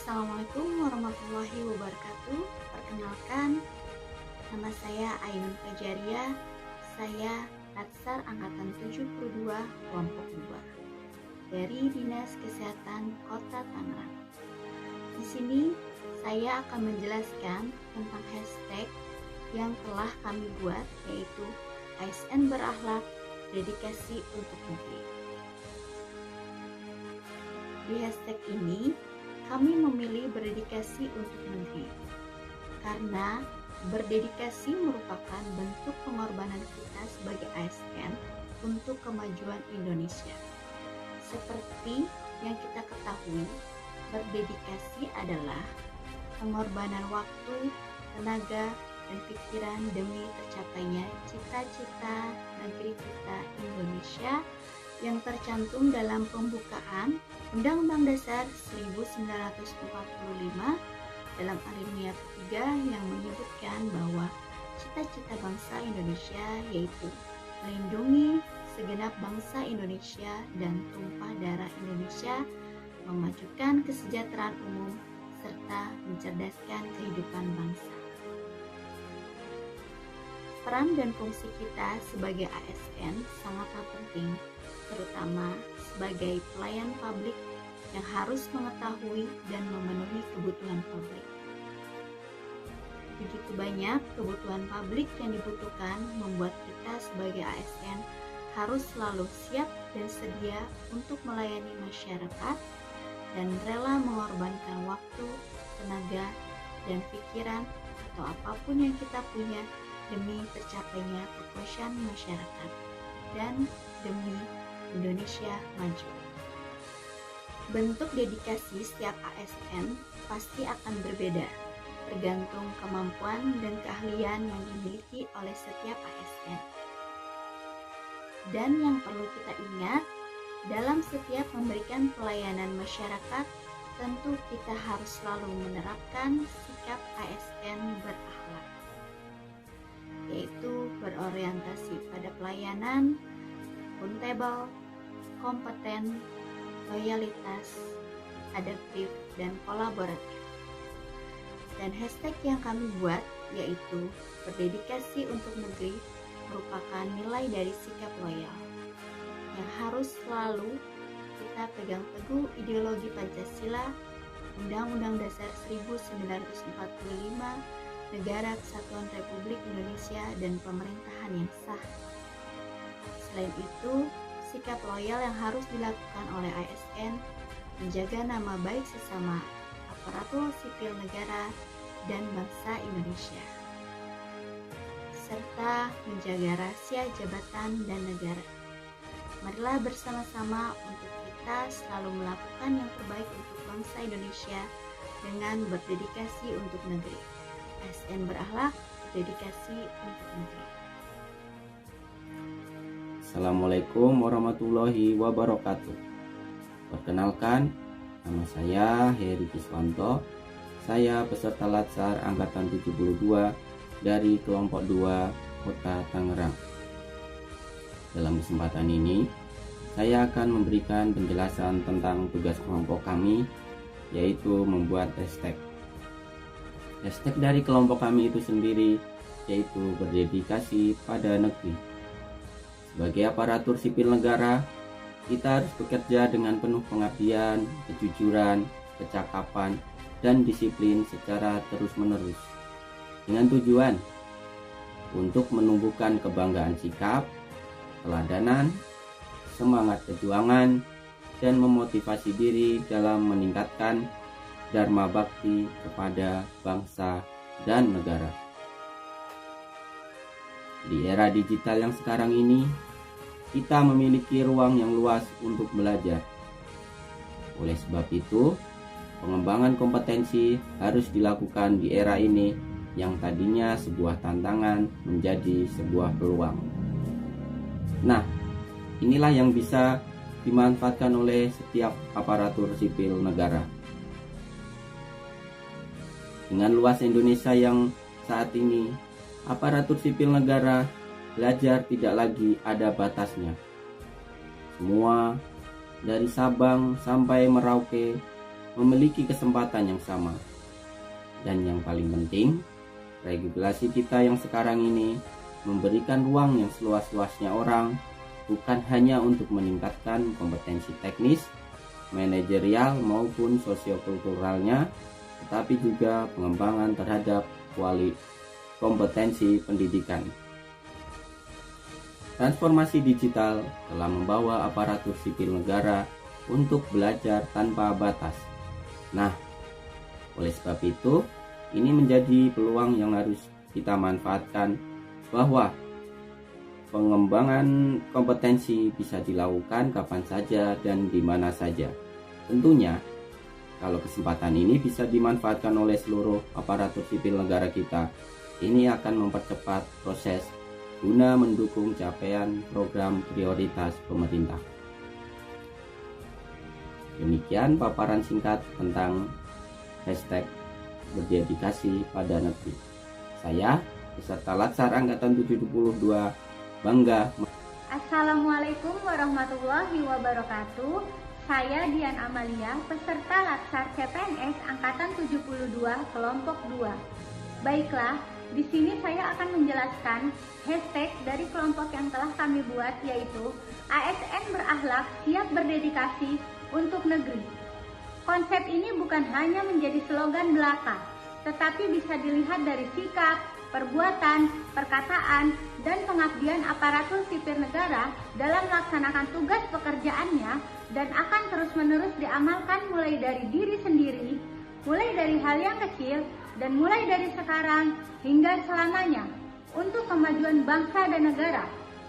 Assalamualaikum warahmatullahi wabarakatuh. Perkenalkan, nama saya Ainun Fajaria. Saya Latsar Angkatan 72 Kelompok 2 dari Dinas Kesehatan Kota Tangerang. Di sini saya akan menjelaskan tentang hashtag yang telah kami buat, yaitu ASN berakhlak, dedikasi untuk negeri. Di hashtag ini kami memilih berdedikasi untuk negeri karena berdedikasi merupakan bentuk pengorbanan kita sebagai ASN untuk kemajuan Indonesia. Seperti yang kita ketahui, berdedikasi adalah pengorbanan waktu, tenaga, dan pikiran demi tercapainya cita-cita negeri kita Indonesia yang tercantum dalam pembukaan Undang-Undang Dasar 1945 dalam alinea ketiga yang menyebutkan bahwa cita-cita bangsa Indonesia yaitu melindungi segenap bangsa Indonesia dan tumpah darah Indonesia, memajukan kesejahteraan umum, serta mencerdaskan kehidupan bangsa. Peran dan fungsi kita sebagai ASN sangatlah penting, terutama sebagai pelayan publik yang harus mengetahui dan memenuhi kebutuhan publik. Begitu banyak kebutuhan publik yang dibutuhkan membuat kita sebagai ASN harus selalu siap dan sedia untuk melayani masyarakat dan rela mengorbankan waktu, tenaga, dan pikiran atau apapun yang kita punya demi tercapainya kepuasan masyarakat dan demi Indonesia maju. Bentuk dedikasi setiap ASN pasti akan berbeda, tergantung kemampuan dan keahlian yang dimiliki oleh setiap ASN. Dan yang perlu kita ingat, dalam setiap memberikan pelayanan masyarakat, tentu kita harus selalu menerapkan sikap ASN berakhlak, yaitu berorientasi pada pelayanan, akuntabel, kompeten, loyalitas, adaptif, dan kolaboratif. Dan hashtag yang kami buat yaitu berdedikasi untuk negeri merupakan nilai dari sikap loyal yang harus selalu kita pegang teguh ideologi Pancasila, Undang-Undang Dasar 1945, Negara Kesatuan Republik Indonesia, dan pemerintahan yang sah. Selain itu, sikap loyal yang harus dilakukan oleh ASN menjaga nama baik sesama aparatur sipil negara dan bangsa Indonesia, serta menjaga rahasia jabatan dan negara. Marilah bersama-sama untuk kita selalu melakukan yang terbaik untuk bangsa Indonesia dengan berdedikasi untuk negeri. ASN berakhlak, berdedikasi untuk negeri. Assalamualaikum warahmatullahi wabarakatuh. Perkenalkan, nama saya Heri Kiswanto. Saya peserta Latsar Angkatan 72 dari Kelompok 2 Kota Tangerang. Dalam kesempatan ini, saya akan memberikan penjelasan tentang tugas kelompok kami, yaitu membuat hashtag. Hashtag dari kelompok kami itu sendiri yaitu berdedikasi pada negeri. Sebagai aparatur sipil negara, kita harus bekerja dengan penuh pengabdian, kejujuran, kecakapan, dan disiplin secara terus-menerus, dengan tujuan untuk menumbuhkan kebanggaan sikap, keteladanan, semangat perjuangan, dan memotivasi diri dalam meningkatkan dharma bakti kepada bangsa dan negara. Di era digital yang sekarang ini, kita memiliki ruang yang luas untuk belajar. Oleh sebab itu, pengembangan kompetensi harus dilakukan di era ini yang tadinya sebuah tantangan menjadi sebuah peluang. Nah, inilah yang bisa dimanfaatkan oleh setiap aparatur sipil negara. Dengan luas Indonesia yang saat ini, aparatur sipil negara belajar tidak lagi ada batasnya. Semua dari Sabang sampai Merauke memiliki kesempatan yang sama. Dan yang paling penting, regulasi kita yang sekarang ini memberikan ruang yang seluas-luasnya orang, bukan hanya untuk meningkatkan kompetensi teknis, manajerial maupun sosiokulturalnya, tetapi juga pengembangan terhadap kompetensi pendidikan. Transformasi digital telah membawa aparatur sipil negara untuk belajar tanpa batas. Nah, oleh sebab itu, ini menjadi peluang yang harus kita manfaatkan, bahwa pengembangan kompetensi bisa dilakukan kapan saja dan di mana saja. Tentunya, kalau kesempatan ini bisa dimanfaatkan oleh seluruh aparatur sipil negara kita, ini akan mempercepat proses guna mendukung capaian program prioritas pemerintah. Demikian paparan singkat tentang hashtag berdedikasi pada negeri. Saya, peserta Latsar Angkatan 72, bangga. Assalamualaikum warahmatullahi wabarakatuh. Saya Dian Amalia, peserta Latsar CPNS Angkatan 72, kelompok 2. Baiklah, di sini saya akan menjelaskan hashtag dari kelompok yang telah kami buat, yaitu ASN berakhlak siap berdedikasi untuk negeri. Konsep ini bukan hanya menjadi slogan belaka, tetapi bisa dilihat dari sikap, perbuatan, perkataan, dan pengabdian aparatur sipil negara dalam melaksanakan tugas pekerjaannya, dan akan terus-menerus diamalkan mulai dari diri sendiri, mulai dari hal yang kecil, dan mulai dari sekarang hingga selamanya untuk kemajuan bangsa dan negara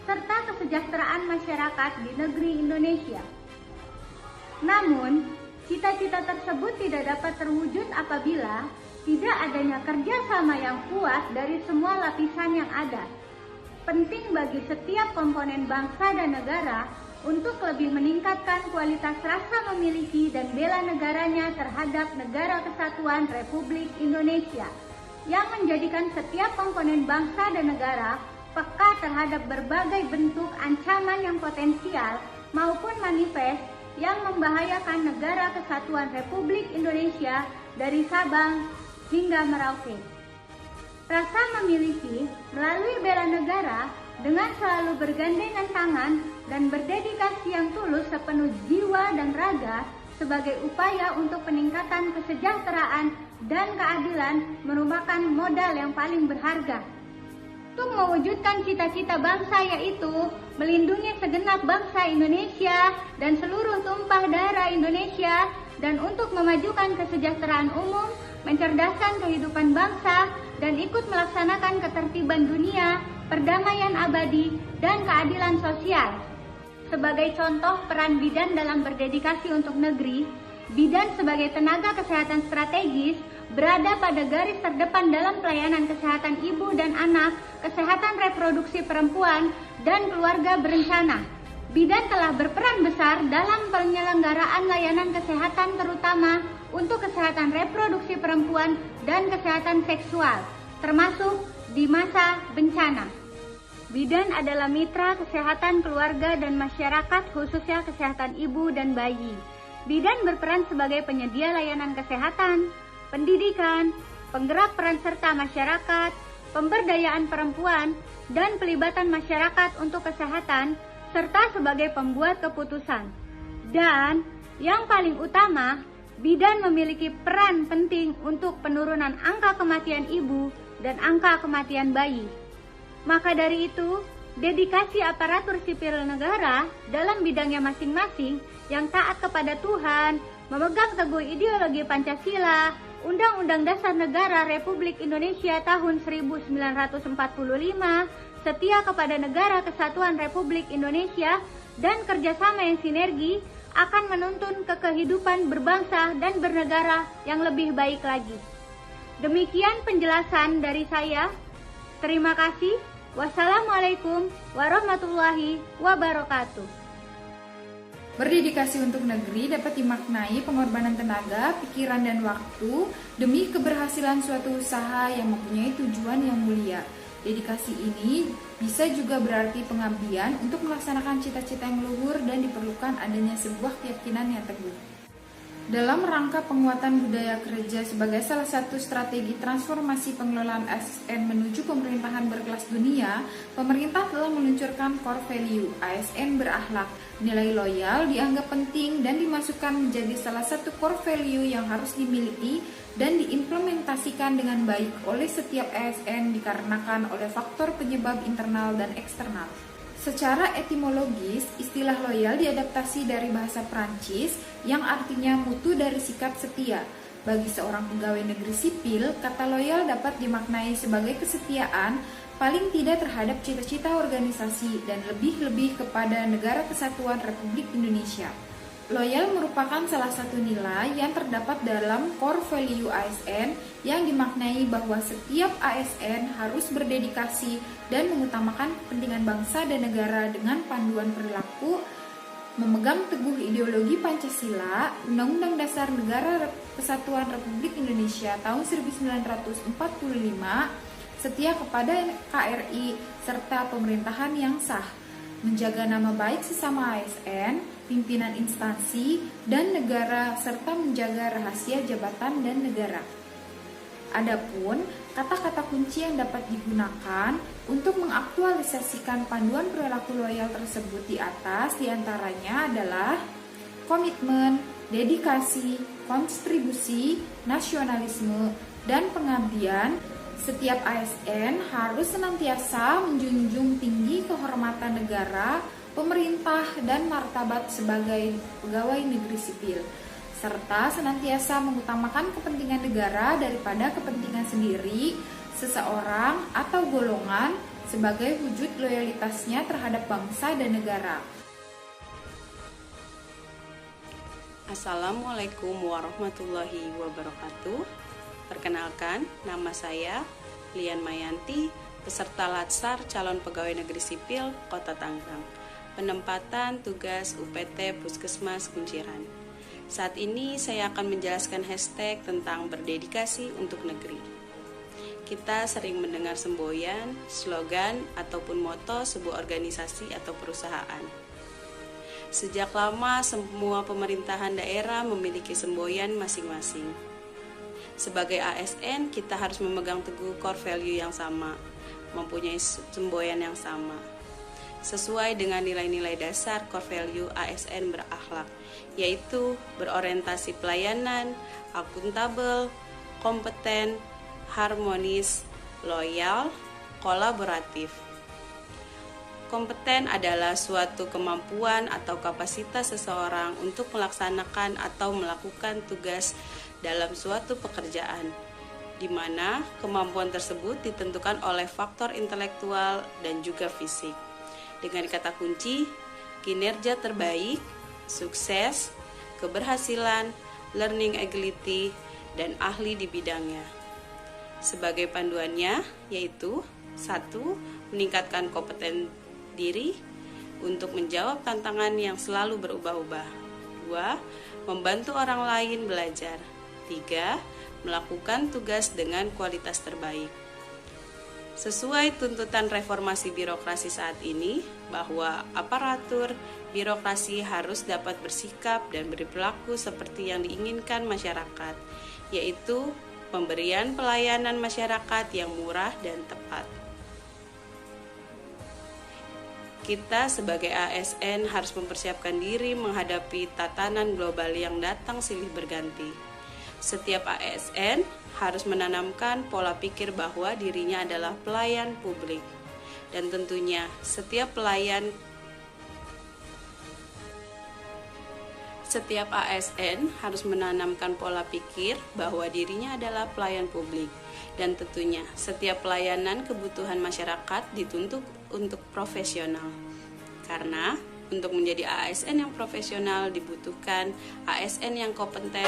serta kesejahteraan masyarakat di negeri Indonesia. Namun, cita-cita tersebut tidak dapat terwujud apabila tidak adanya kerjasama yang kuat dari semua lapisan yang ada. Penting bagi setiap komponen bangsa dan negara untuk lebih meningkatkan kualitas rasa memiliki dan bela negaranya terhadap Negara Kesatuan Republik Indonesia, yang menjadikan setiap komponen bangsa dan negara peka terhadap berbagai bentuk ancaman yang potensial maupun manifest yang membahayakan Negara Kesatuan Republik Indonesia dari Sabang hingga Merauke. Rasa memiliki melalui bela negara dengan selalu bergandengan tangan dan berdedikasi yang tulus sepenuh jiwa dan raga sebagai upaya untuk peningkatan kesejahteraan dan keadilan merupakan modal yang paling berharga. Untuk mewujudkan cita-cita bangsa, yaitu melindungi segenap bangsa Indonesia dan seluruh tumpah darah Indonesia, dan untuk memajukan kesejahteraan umum, mencerdaskan kehidupan bangsa, dan ikut melaksanakan ketertiban dunia, perdamaian abadi, dan keadilan sosial. Sebagai contoh peran bidan dalam berdedikasi untuk negeri, bidan sebagai tenaga kesehatan strategis berada pada garis terdepan dalam pelayanan kesehatan ibu dan anak, kesehatan reproduksi perempuan, dan keluarga berencana. Bidan telah berperan besar dalam penyelenggaraan layanan kesehatan, terutama untuk kesehatan reproduksi perempuan dan kesehatan seksual, termasuk di masa bencana. Bidan adalah mitra kesehatan keluarga dan masyarakat, khususnya kesehatan ibu dan bayi. Bidan berperan sebagai penyedia layanan kesehatan, pendidikan, penggerak peran serta masyarakat, pemberdayaan perempuan, dan pelibatan masyarakat untuk kesehatan, serta sebagai pembuat keputusan. Dan yang paling utama, bidan memiliki peran penting untuk penurunan angka kematian ibu dan angka kematian bayi. Maka dari itu, dedikasi aparatur sipil negara dalam bidangnya masing-masing yang taat kepada Tuhan, memegang teguh ideologi Pancasila, Undang-Undang Dasar Negara Republik Indonesia tahun 1945, setia kepada Negara Kesatuan Republik Indonesia, dan kerjasama yang sinergi akan menuntun ke kehidupan berbangsa dan bernegara yang lebih baik lagi. Demikian penjelasan dari saya. Terima kasih. Wassalamualaikum warahmatullahi wabarakatuh. Berdedikasi untuk negeri dapat dimaknai pengorbanan tenaga, pikiran, dan waktu demi keberhasilan suatu usaha yang mempunyai tujuan yang mulia. Dedikasi ini bisa juga berarti pengabdian untuk melaksanakan cita-cita yang luhur dan diperlukan adanya sebuah keyakinan yang teguh. Dalam rangka penguatan budaya kerja sebagai salah satu strategi transformasi pengelolaan ASN menuju pemerintahan berkelas dunia, pemerintah telah meluncurkan core value ASN berakhlak. Nilai loyal dianggap penting dan dimasukkan menjadi salah satu core value yang harus dimiliki dan diimplementasikan dengan baik oleh setiap ASN dikarenakan oleh faktor penyebab internal dan eksternal. Secara etimologis, istilah loyal diadaptasi dari bahasa Prancis yang artinya mutu dari sikap setia. Bagi seorang pegawai negeri sipil, kata loyal dapat dimaknai sebagai kesetiaan paling tidak terhadap cita-cita organisasi dan lebih-lebih kepada Negara Kesatuan Republik Indonesia. Loyal merupakan salah satu nilai yang terdapat dalam core value ASN yang dimaknai bahwa setiap ASN harus berdedikasi dan mengutamakan kepentingan bangsa dan negara dengan panduan perilaku, memegang teguh ideologi Pancasila, Undang-Undang Dasar Negara Kesatuan Republik Indonesia tahun 1945, setia kepada KRI, serta pemerintahan yang sah, menjaga nama baik sesama ASN, pimpinan instansi, dan negara, serta menjaga rahasia jabatan dan negara. Adapun kata-kata kunci yang dapat digunakan untuk mengaktualisasikan panduan perilaku loyal tersebut di atas diantaranya adalah komitmen, dedikasi, kontribusi, nasionalisme, dan pengabdian. Setiap ASN harus senantiasa menjunjung tinggi kehormatan negara, pemerintah, dan martabat sebagai pegawai negeri sipil, serta senantiasa mengutamakan kepentingan negara daripada kepentingan sendiri, seseorang, atau golongan sebagai wujud loyalitasnya terhadap bangsa dan negara. Assalamualaikum warahmatullahi wabarakatuh. Perkenalkan, nama saya Lian Mayanti, peserta Latsar calon pegawai negeri sipil Kota Tangerang. Penempatan tugas UPT Puskesmas Kunciran. Saat ini saya akan menjelaskan hashtag tentang berdedikasi untuk negeri. Kita sering mendengar semboyan, slogan, ataupun moto sebuah organisasi atau perusahaan. Sejak lama semua pemerintahan daerah memiliki semboyan masing-masing. Sebagai ASN, kita harus memegang teguh core value yang sama, mempunyai semboyan yang sama, sesuai dengan nilai-nilai dasar core value ASN berakhlak, yaitu berorientasi pelayanan, akuntabel, kompeten, harmonis, loyal, kolaboratif. Kompeten adalah suatu kemampuan atau kapasitas seseorang untuk melaksanakan atau melakukan tugas dalam suatu pekerjaan, di mana kemampuan tersebut ditentukan oleh faktor intelektual dan juga fisik. Dengan kata kunci, kinerja terbaik, sukses, keberhasilan, learning ability, dan ahli di bidangnya. Sebagai panduannya, yaitu 1. Meningkatkan kompeten diri untuk menjawab tantangan yang selalu berubah-ubah. 2. Membantu orang lain belajar. 3. Melakukan tugas dengan kualitas terbaik. Sesuai tuntutan reformasi birokrasi saat ini, bahwa aparatur birokrasi harus dapat bersikap dan berperilaku seperti yang diinginkan masyarakat, yaitu pemberian pelayanan masyarakat yang murah dan tepat. Kita sebagai ASN harus mempersiapkan diri menghadapi tatanan global yang datang silih berganti. Setiap ASN harus menanamkan pola pikir bahwa dirinya adalah pelayan publik. Dan tentunya setiap ASN harus menanamkan pola pikir bahwa dirinya adalah pelayan publik. Dan tentunya setiap pelayanan kebutuhan masyarakat dituntut untuk profesional. Karena untuk menjadi ASN yang profesional dibutuhkan ASN yang kompeten